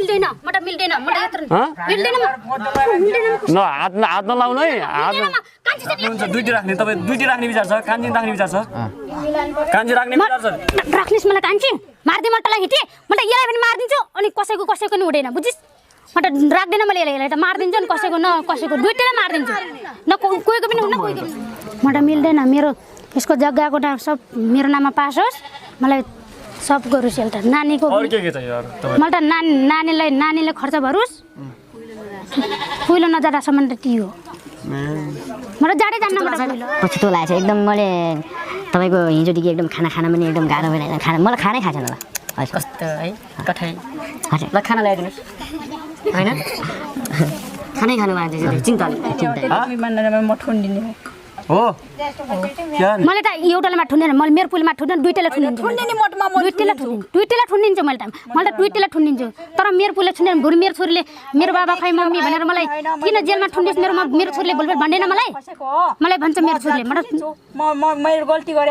मिल्दैन म त यत्र मिल्दैन न हात नलाउनु है हात हुन्छ दुईटी राख्ने तपाईँ दुईटी राख्ने विचार छ कान्छी राख्ने विचार छ कान्छी राख्ने विचार छ राख्निस् मलाई कान्छी मार्दै मटलाई हिटे म त यसलाई पनि मार्दिन्छु अनि कसैको नि हुँदैन बुझिस् म त राख्दैन मैले यसलाई त मार्दिन्छु अनि कसैको दुईटैलाई मार्दिन्छु न कोहीको पनि हुन्न कोहीको पनि म त मिल्दैन मेरो यसको जग्गाको सब मेरो नाममा पास होस् मलाई सब गरोस् एउटा नानीको अरु के चाहियो अरु तपाईँ मलाई त नानीले खर्च भरोस् पुइलो नजाँदासम्म त त्यो म त जाँदै जान्न पछि त लागेको छ एकदम मैले तपाईँको हिजोदेखि एकदम खाना पनि एकदम गाह्रो भइरहेको खाना मलाई खानै खाएको छैन ल कस्तो है कठै हजुर ल खाना ल्याइदिनुहोस् होइन खानै खानु भएको चिन्ताले म ठुन्डिने हो मलाई त एउटाले ठुन्दैन मैले मेरो पुलमा ठुन्दैन दुईटैलाई ठुन्दिन्छु दुईटैलाई ठुन्दिन्छु मैले त दुईटैलाई ठुन्दिन्छु तर मेरो पुलले ठुन्दैन भुर मेरो छोरीले मेरो बाबा खै मम्मी भनेर मलाई किन जेलमा ठुन्दिस् मेरो छोरीले बोल्बेल भन्दैन मलाई भन्छ मेरो छोरीले मेरो गल्ती गरे